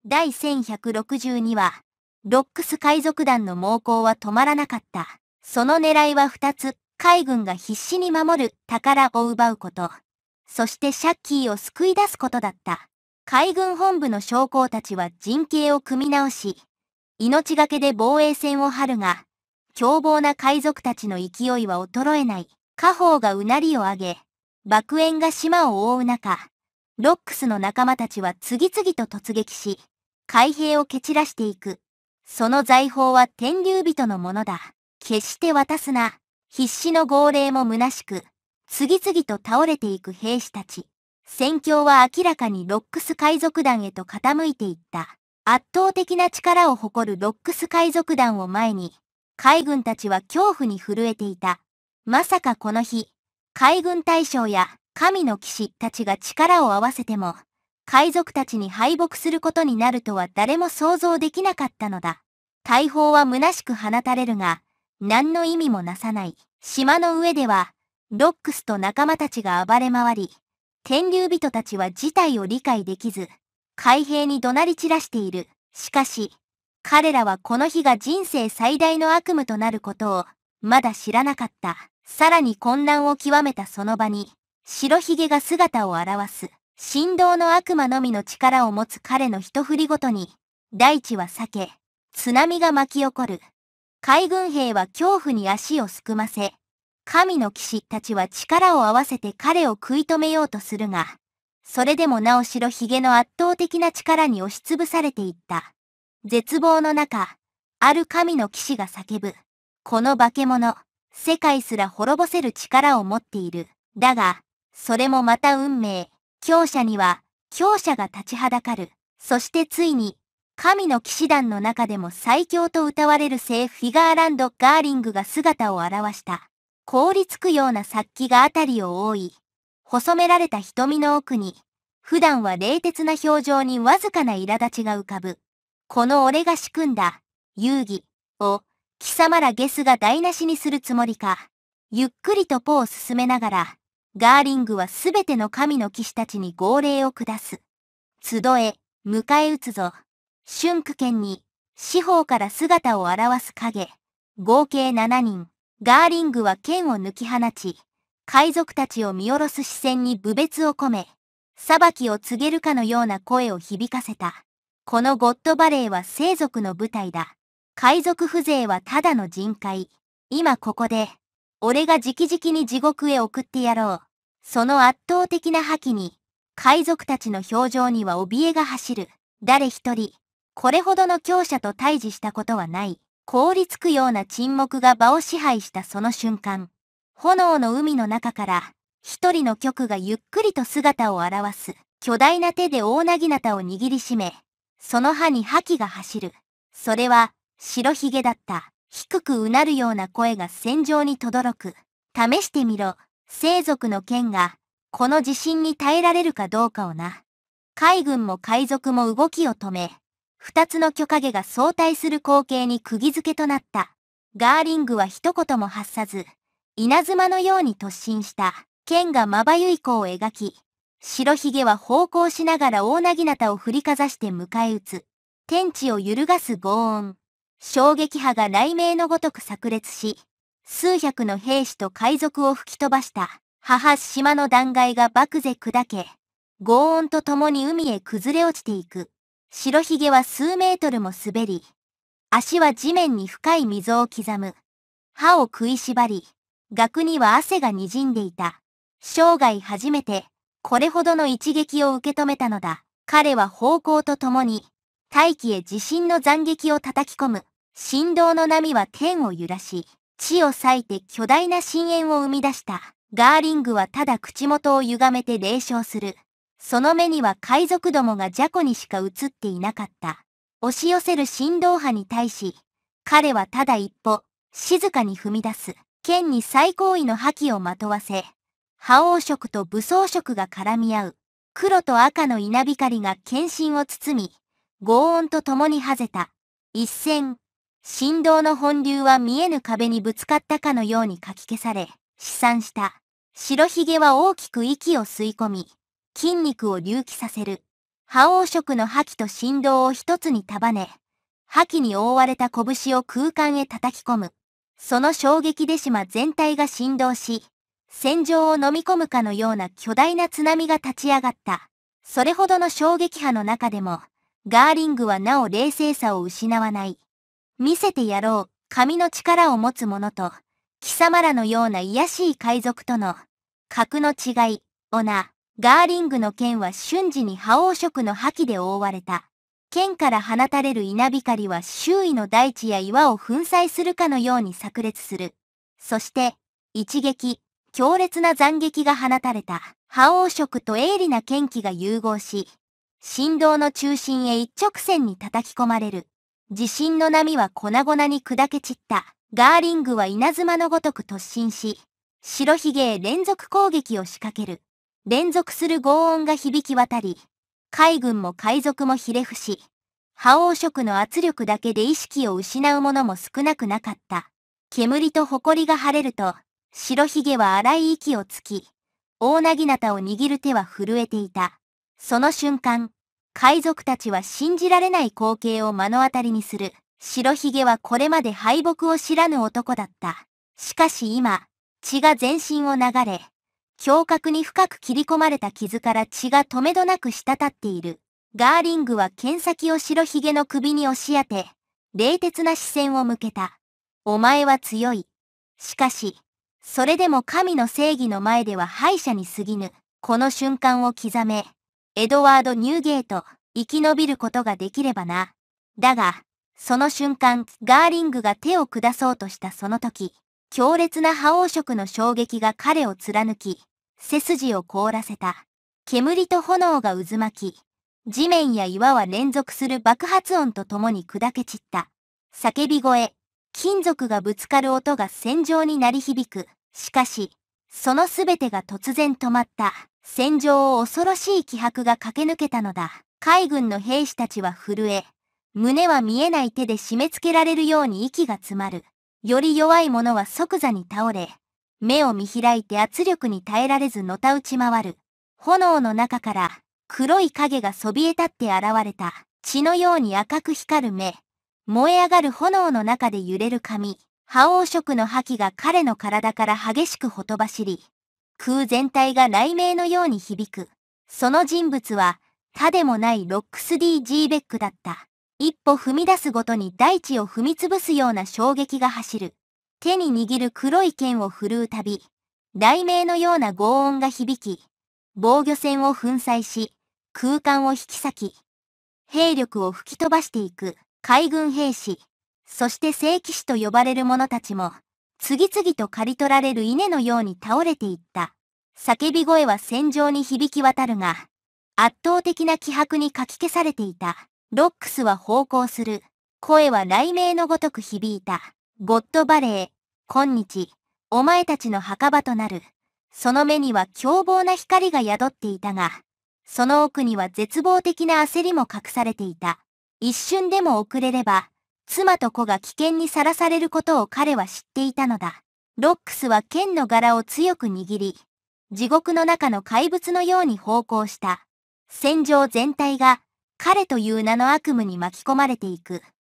第1162話、ロックス海賊団の猛攻は止まらなかった。その狙いは2つ、海軍が必死に守る宝を奪うこと、そしてシャッキーを救い出すことだった。海軍本部の将校たちは陣形を組み直し、命がけで防衛線を張るが、凶暴な海賊たちの勢いは衰えない。家宝がうなりを上げ、爆炎が島を覆う中、ロックスの仲間たちは次々と突撃し、海兵を蹴散らしていく。その財宝は天竜人のものだ。決して渡すな。必死の号令も虚しく、次々と倒れていく兵士たち。戦況は明らかにロックス海賊団へと傾いていった。圧倒的な力を誇るロックス海賊団を前に、海軍たちは恐怖に震えていた。まさかこの日、海軍大将や神の騎士たちが力を合わせても、海賊たちに敗北することになるとは誰も想像できなかったのだ。大砲は虚しく放たれるが、何の意味もなさない。島の上では、ロックスと仲間たちが暴れ回り、天竜人たちは事態を理解できず、海兵に怒鳴り散らしている。しかし、彼らはこの日が人生最大の悪夢となることを、まだ知らなかった。さらに混乱を極めたその場に、白ひげが姿を現す。神道の悪魔のみの力を持つ彼の一振りごとに、大地は裂け、津波が巻き起こる。海軍兵は恐怖に足をすくませ、神の騎士たちは力を合わせて彼を食い止めようとするが、それでもなお白ひげの圧倒的な力に押しつぶされていった。絶望の中、ある神の騎士が叫ぶ。この化け物、世界すら滅ぼせる力を持っている。だが、それもまた運命。強者には、強者が立ちはだかる。そしてついに、神の騎士団の中でも最強と謳われる聖フィガーランド・ガーリングが姿を現した。凍りつくような殺気があたりを覆い、細められた瞳の奥に、普段は冷徹な表情にわずかな苛立ちが浮かぶ。この俺が仕組んだ、遊戯を、貴様らゲスが台無しにするつもりか。ゆっくりと歩を進めながら、ガーリングはすべての神の騎士たちに号令を下す。集え、迎え撃つぞ。春区県に、四方から姿を現す影。合計7人。ガーリングは剣を抜き放ち、海賊たちを見下ろす視線に侮蔑を込め、裁きを告げるかのような声を響かせた。このゴッドバレーは生族の舞台だ。海賊風情はただの人海。今ここで、俺が直々に地獄へ送ってやろう。その圧倒的な覇気に、海賊たちの表情には怯えが走る。誰一人、これほどの強者と対峙したことはない。凍りつくような沈黙が場を支配したその瞬間、炎の海の中から、一人の巨がゆっくりと姿を現す。巨大な手で大なぎなたを握りしめ、その歯に覇気が走る。それは、白ひげだった。低くうなるような声が戦場に轟く。試してみろ。生族の剣が、この地震に耐えられるかどうかをな。海軍も海賊も動きを止め、二つの巨影が相対する光景に釘付けとなった。ガーリングは一言も発さず、稲妻のように突進した。剣がまばゆい弧を描き、白ひげは咆哮しながら大なぎなたを振りかざして迎え撃つ。天地を揺るがす轟音。衝撃波が雷鳴のごとく炸裂し、数百の兵士と海賊を吹き飛ばした。母島の断崖が漠然砕け、轟音とともに海へ崩れ落ちていく。白ひげは数メートルも滑り、足は地面に深い溝を刻む。歯を食いしばり、額には汗が滲んでいた。生涯初めて、これほどの一撃を受け止めたのだ。彼は咆哮とともに、大気へ地震の斬撃を叩き込む。振動の波は天を揺らし、地を裂いて巨大な深淵を生み出した。ガーリングはただ口元を歪めて冷笑する。その目には海賊どもがじゃこにしか映っていなかった。押し寄せる振動波に対し、彼はただ一歩、静かに踏み出す。剣に最高位の覇気をまとわせ、覇王色と武装色が絡み合う。黒と赤の稲光が剣身を包み、轟音と共にはぜた。一閃、振動の本流は見えぬ壁にぶつかったかのようにかき消され、飛散した。白ひげは大きく息を吸い込み、筋肉を隆起させる。覇王色の覇気と振動を一つに束ね、覇気に覆われた拳を空間へ叩き込む。その衝撃で島全体が振動し、戦場を飲み込むかのような巨大な津波が立ち上がった。それほどの衝撃波の中でも、ガーリングはなお冷静さを失わない。見せてやろう、神の力を持つ者と、貴様らのような卑しい海賊との、格の違い、をな。ガーリングの剣は瞬時に覇王色の覇気で覆われた。剣から放たれる稲光は周囲の大地や岩を粉砕するかのように炸裂する。そして、一撃、強烈な斬撃が放たれた。覇王色と鋭利な剣気が融合し、振動の中心へ一直線に叩き込まれる。地震の波は粉々に砕け散った。ガーリングは稲妻のごとく突進し、白ひげへ連続攻撃を仕掛ける。連続する轟音が響き渡り、海軍も海賊もひれ伏し、覇王色の圧力だけで意識を失う者も少なくなかった。煙と埃が晴れると、白ひげは荒い息をつき、大なぎなたを握る手は震えていた。その瞬間、海賊たちは信じられない光景を目の当たりにする。白ひげはこれまで敗北を知らぬ男だった。しかし今、血が全身を流れ、胸郭に深く切り込まれた傷から血が止めどなく滴っている。ガーリングは剣先を白ひげの首に押し当て、冷徹な視線を向けた。お前は強い。しかし、それでも神の正義の前では敗者に過ぎぬ。この瞬間を刻め、エドワード・ニューゲート、生き延びることができればな。だが、その瞬間、ガーリングが手を下そうとしたその時、強烈な覇王色の衝撃が彼を貫き、背筋を凍らせた。煙と炎が渦巻き、地面や岩は連続する爆発音とともに砕け散った。叫び声、金属がぶつかる音が戦場に鳴り響く。しかし、そのすべてが突然止まった。戦場を恐ろしい気迫が駆け抜けたのだ。海軍の兵士たちは震え、胸は見えない手で締め付けられるように息が詰まる。より弱い者は即座に倒れ、目を見開いて圧力に耐えられずのたうち回る。炎の中から黒い影がそびえ立って現れた。血のように赤く光る目。燃え上がる炎の中で揺れる髪。覇王色の覇気が彼の体から激しくほとばしり、空全体が雷鳴のように響く。その人物は他でもないロックス・ディ・ジーベックだった。一歩踏み出すごとに大地を踏みつぶすような衝撃が走る。手に握る黒い剣を振るうたび、雷鳴のような轟音が響き、防御線を粉砕し、空間を引き裂き、兵力を吹き飛ばしていく海軍兵士、そして聖騎士と呼ばれる者たちも、次々と刈り取られる稲のように倒れていった。叫び声は戦場に響き渡るが、圧倒的な気迫にかき消されていた。ロックスは咆哮する。声は雷鳴のごとく響いた。ゴッドバレー、今日、お前たちの墓場となる。その目には凶暴な光が宿っていたが、その奥には絶望的な焦りも隠されていた。一瞬でも遅れれば、妻と子が危険にさらされることを彼は知っていたのだ。ロックスは剣の柄を強く握り、地獄の中の怪物のように咆哮した。戦場全体が、彼という名の悪夢に巻き込まれていく。